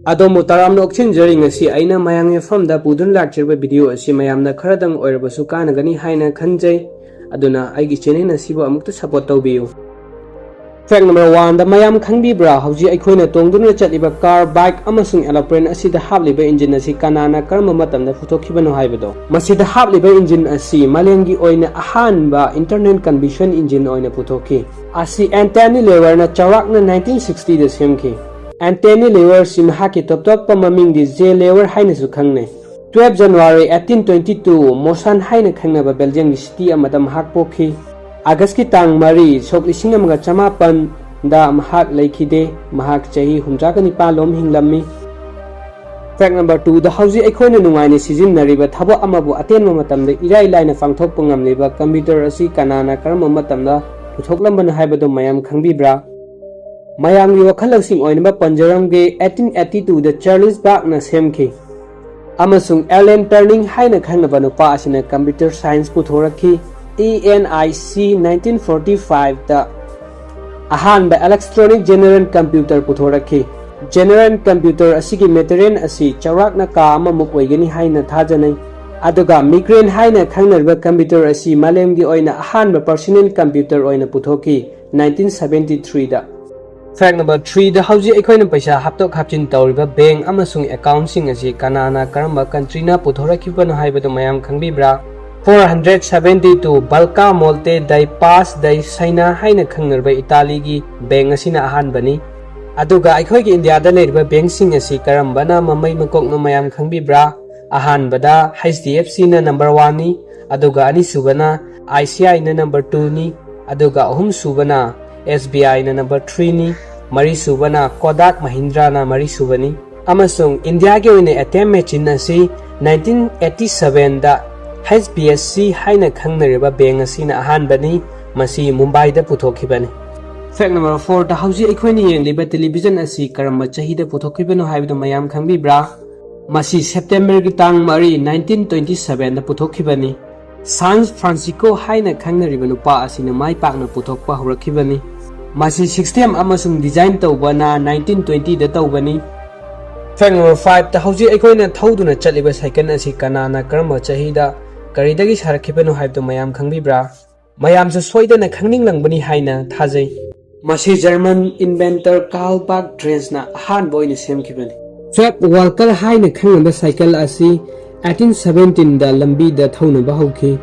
Adomo taram no action jaring asi aina mayang from the pudun lecture video asi mayam na kharadang oirabasu kanagani haina khanjai aduna aigi channel na sibo amukta support tawbiyu. Fact number 1 the mayam khangbibra hauji aikhoina tongduna chatiba car bike amasung aeroplane asida hapliba engine asi kanana karma matamda phutokhibano haibado masida hapliba engine asi malengi oina ahanba internal combustion engine oina puthokhi asi Anthony Lever na chawakna 1960 da semki Anthony Lever si mahaki top pamaming di J Lever haina su khangne 12 January 1822 Mosan haina khangnaba Belgium gi city amada mahak pokhi August ki tang mari sok lising amaga chamapan da mahak laikhide mahak chahi humjaka nipa lom hinglammi. Fact number 2 the hauji aikhoina nungaini sijinnariba thabo amabu atenma matamda irai laina pangthokpa ngamliba computer asi kanana karama matamda puthoklamban haibado mayam khangbibra mayam gi wakhalasing oinaba panjaramge 1882 da Charles Bach na semki amasung Alan Turing haina khangnaba nupa asina computer science puthorakhi ENIC 1945 da ahanba electronic general computer puthorakhi general computer asigi material asi chawrakna ka amamuk oigani haina thajanai aduga migraine haina khangnarba computer asi malemgi oina ahanba personal computer oina puthoki 1973 da. Fact number 3 the hauji aikhoina paisa haptok hapchin tawriba bank amasung account sing asi kanana karamba country na puthorakhibano haibado mayam khangbibra 472 Balka Molte dai Pass dai Saina haina khangnarba Italy gi bank asina ahanbani aduga aikhoigi India da leiriba bank sing asi karambana mamai makokna mayam khangbibra ahanbada HDFC na number 1 ni aduga ani subana ICI na number 2 ni aduga ahum subana SBI na number 3 ni mari subana Kodak Mahindra na mari subani amasung India ge oine ATM machine asi 1987 da HBSC haina khangnariba bank asina ahanbani masi Mumbai da puthokhibani. Fact number 4 the hauji aikhoini yengliba television asi karamba chahi da puthokhibano haibdo mayam khangbibra masi September gi tang mari 1927 da puthokhibani San Francisco haina khangnariba nupa asina mai pakna puthokpa horakhibani masi system amasung design tawbana 1920 da tawbani. Fact number 5 the hauji aikhoina thauduna chaliba cycle asi kanana karamba chahi da karidagi sarakhibano haibdo mayam khangbibra mayam su soidana khangninglangбani haina thajai masi German inventor Karl Bach na ahan boina semkhibani. Fact walker haina khangnaba cycle asi 1817 da lambi da thaunaba hauki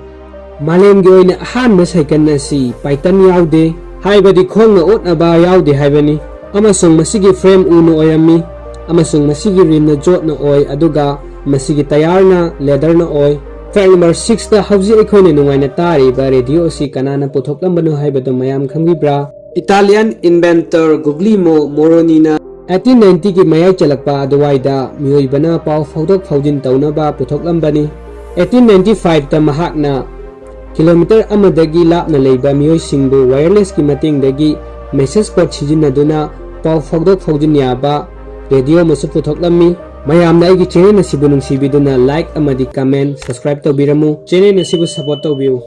malem gi oina ahan cycle asi paitan yaude haibadi khongna otnaba yaude haibani amasung masigi frame uno oyami amasung masigi rim na jot na oy aduga masigi tayar na leather na oy. Fact number 6 the hauji aikhoina nungaina tari ba radio si kanana puthoklambano haibado mayam khangbibra Italian inventor Guglielmo Moroni na 1890 ki mayai chalakpa aduwaida mioibana pau faudok faudin taunaba puthoklambani 1895 ta mahakna kilometer amadagi lapna leiba mioi singbu wireless ki matingdagi message code sijinaduna pau faudok faudin yaba radio masu puthoklammi mayamna aigi channel na sibu nungsibiduna like amadi comment subscribe tawbiramu channel na sibu support tawbiu.